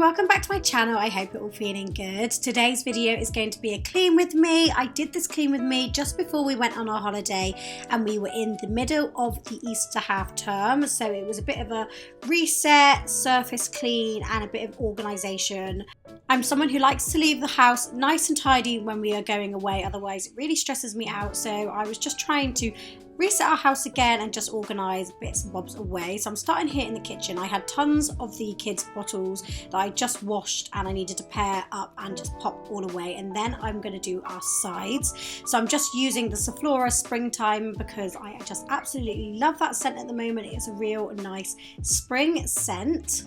welcome back to my channel. I hope you're all feeling good. Today's video is going to be a clean with me. I did this clean with me just before we went on our holiday and we were in the middle of the Easter half term, so it was a bit of a reset, surface clean and a bit of organisation. I'm someone who likes to leave the house nice and tidy when we are going away, otherwise it really stresses me out, so I was just trying to reset our house again and just organise bits and bobs away. So I'm starting here in the kitchen. I had tons of the kids' bottles that I just washed and I needed to pair up and just pop all away, and then I'm going to do our sides. So I'm just using the Sephora Springtime because I just absolutely love that scent at the moment. It's a real nice spring scent.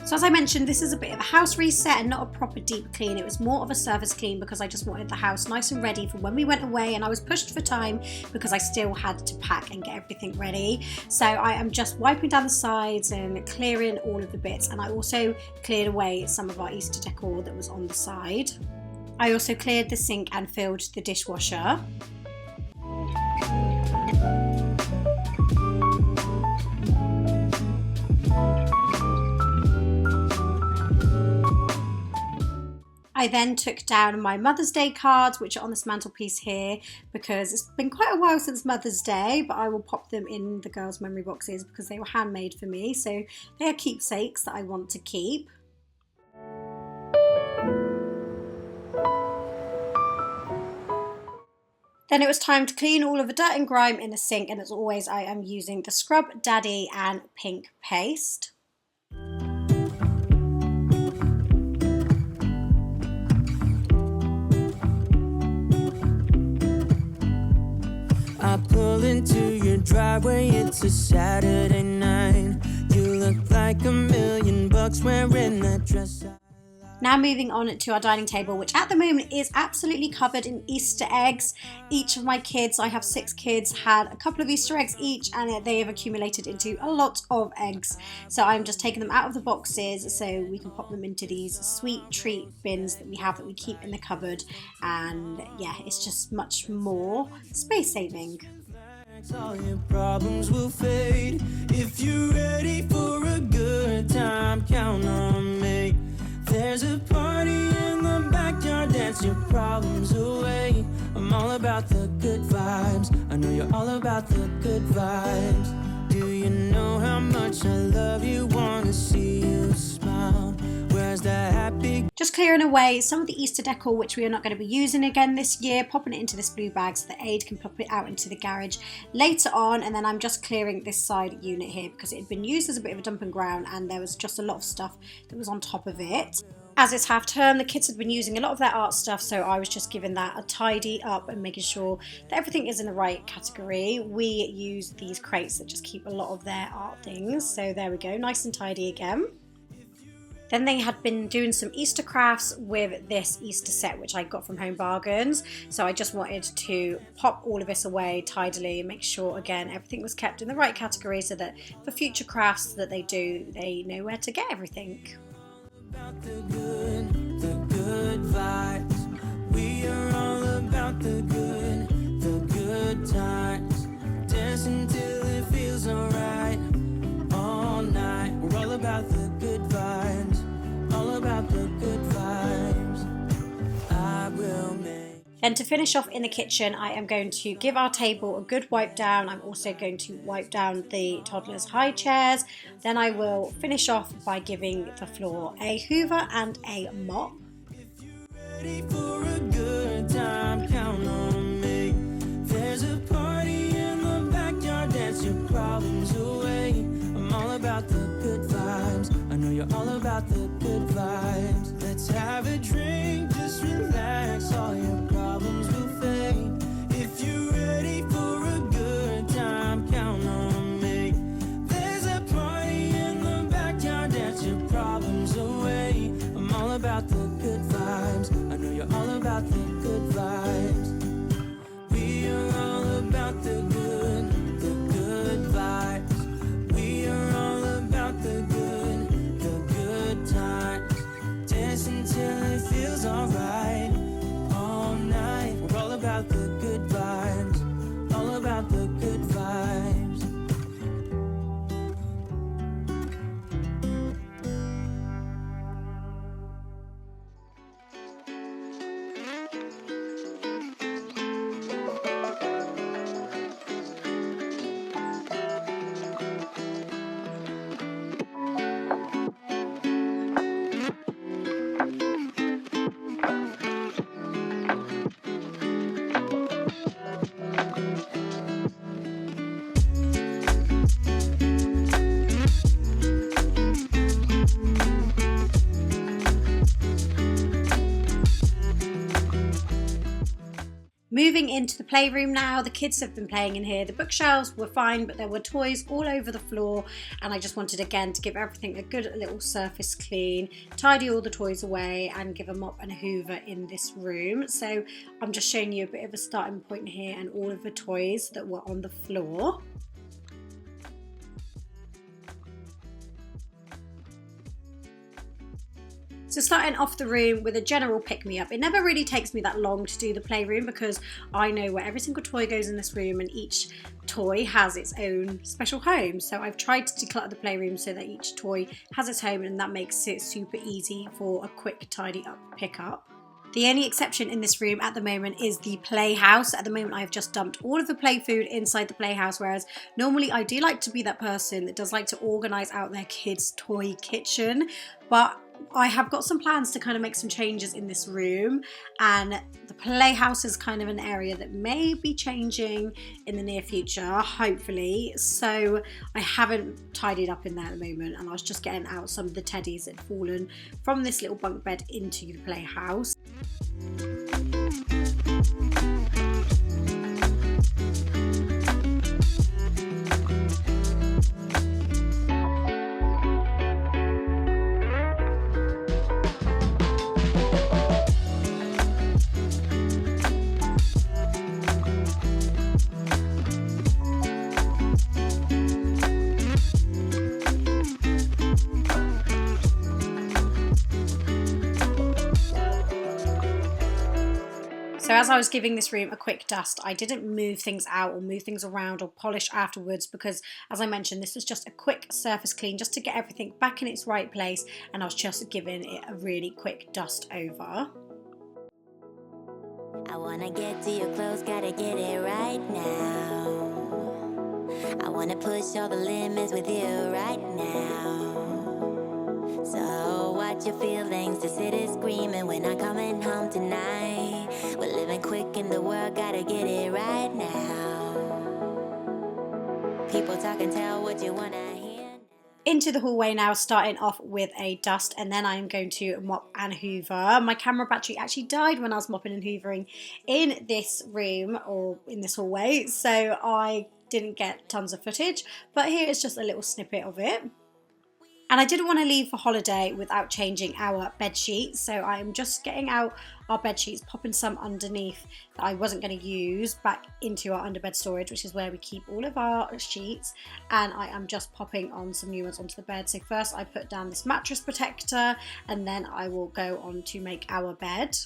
So as I mentioned, this is a bit of a house reset and not a proper deep clean. It was more of a surface clean because I just wanted the house nice and ready for when we went away, and I was pushed for time because I still had to pack and get everything ready. So I am just wiping down the sides and clearing all of the bits, and I also cleared away some of our Easter decor that was on the side. I also cleared the sink and filled the dishwasher. I then took down my Mother's Day cards, which are on this mantelpiece here, because it's been quite a while since Mother's Day, but I will pop them in the girls' memory boxes because they were handmade for me, so they are keepsakes that I want to keep. Then it was time to clean all of the dirt and grime in the sink, and as always I am using the Scrub Daddy and pink paste. I pull into your driveway, it's a Saturday night. You look like $1,000,000 wearing that dress. Now moving on to our dining table, which at the moment is absolutely covered in Easter eggs. Each of my kids, I have 6 kids, had a couple of Easter eggs each, and they have accumulated into a lot of eggs. So I'm just taking them out of the boxes so we can pop them into these sweet treat bins that we keep in the cupboard. And yeah, it's just much more space saving. All your problems will fade. If you're ready for a good time, count on me. There's a party in the backyard, dance your problems away. I'm all about the good vibes. I know you're all about the good vibes. Do you know how much I love you? Wanna see you smile. Where's the happy? Just clearing away some of the Easter decor which we are not going to be using again this year, popping it into this blue bag so that Aid can pop it out into the garage later on, and then I'm just clearing this side unit here because it had been used as a bit of a dumping ground and there was just a lot of stuff that was on top of it. As it's half term, the kids had been using a lot of their art stuff, so I was just giving that a tidy up and making sure that everything is in the right category. We use these crates that just keep a lot of their art things, so there we go, nice and tidy again. Then they had been doing some Easter crafts with this Easter set which I got from Home Bargains, so I just wanted to pop all of this away tidily and make sure again everything was kept in the right category so that for future crafts that they do, they know where to get everything. About the good vibes. We are all about the good times. Dance until it feels alright. All night, we're all about the good vibes. All about the good vibes. I will make. Then to finish off in the kitchen, I am going to give our table a good wipe down. I'm also going to wipe down the toddlers' high chairs. Then I will finish off by giving the floor a hoover and a mop. If you're ready for a good time, count on me. There's a party in the backyard, dance your problems away. I'm all about the good vibes. I know you're all about the good vibes. Let's have a drink, just relax. All your problems will fade. If you're ready for a good time, count on me. There's a party in the backyard, dance your problems away. I'm all about the good vibes. I know you're all about the good vibes. We are all about the good vibes. We are all about the good times. Dance until it feels alright. All night, we're all about the good vibes. All about the good vibes. Moving into the playroom now, the kids have been playing in here. The bookshelves were fine, but there were toys all over the floor, and I just wanted again to give everything a good little surface clean, tidy all the toys away and give a mop and a hoover in this room. So I'm just showing you a bit of a starting point here and all of the toys that were on the floor. So starting off the room with a general pick-me-up. It never really takes me that long to do the playroom because I know where every single toy goes in this room and each toy has its own special home. So I've tried to declutter the playroom so that each toy has its home, and that makes it super easy for a quick tidy up pick-up. The only exception in this room at the moment is the playhouse. At the moment I've just dumped all of the play food inside the playhouse, whereas normally I do like to be that person that does like to organise out their kids' toy kitchen, but I have got some plans to kind of make some changes in this room, and the playhouse is kind of an area that may be changing in the near future, hopefully. So I haven't tidied up in there at the moment, and I was just getting out some of the teddies that had fallen from this little bunk bed into the playhouse. So as I was giving this room a quick dust, I didn't move things out or move things around or polish afterwards because, as I mentioned, this was just a quick surface clean just to get everything back in its right place, and I was just giving it a really quick dust over. I wanna get to your clothes, gotta get it right now. I wanna push all the limits with you right now. So watch your feelings, the city's screaming, we're not coming home tonight. We're living quick in the world, gotta get it right now. People talk and tell what you wanna hear. Into the hallway now, starting off with a dust, and then I'm going to mop and hoover. My camera battery actually died when I was mopping and hoovering in this room or in this hallway, so I didn't get tons of footage, but here is just a little snippet of it. And I didn't want to leave for holiday without changing our bed sheets, so I'm just getting out our bed sheets, popping some underneath that I wasn't going to use back into our underbed storage, which is where we keep all of our sheets, and I am just popping on some new ones onto the bed. So first I put down this mattress protector, and then I will go on to make our bed.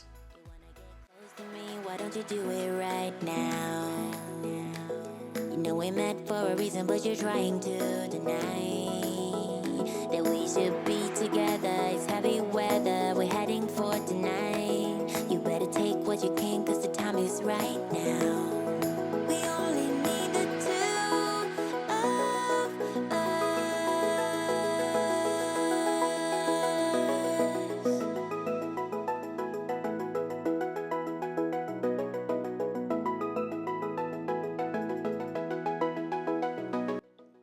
Why don't you do it right now? You know we met for a reason, but you're trying to deny that we should be together. It's heavy weather, we're heading for tonight. You better take what you can, cause the time is right now. We only need the two of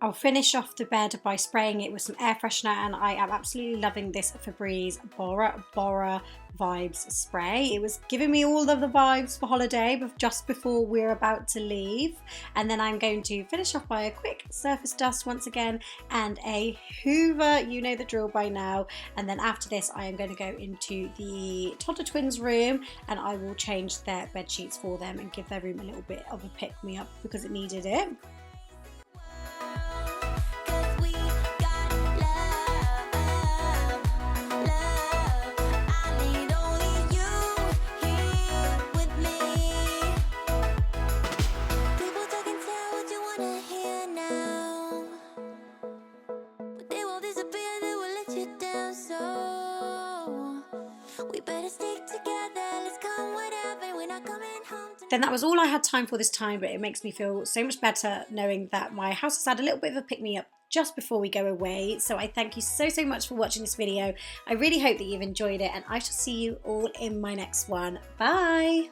I'll finish off the bed by spraying it with some air freshener, and I am absolutely loving this Febreze Bora Bora Vibes spray. It was giving me all of the vibes for holiday but just before we're about to leave. And then I'm going to finish off by a quick surface dust once again and a hoover, you know the drill by now. And then after this I am going to go into the toddler twins room and I will change their bed sheets for them and give their room a little bit of a pick-me-up because it needed it. Then that was all I had time for this time, but it makes me feel so much better knowing that my house has had a little bit of a pick-me-up just before we go away. So I thank you so much for watching this video. I really hope that you've enjoyed it, and I shall see you all in my next one. Bye!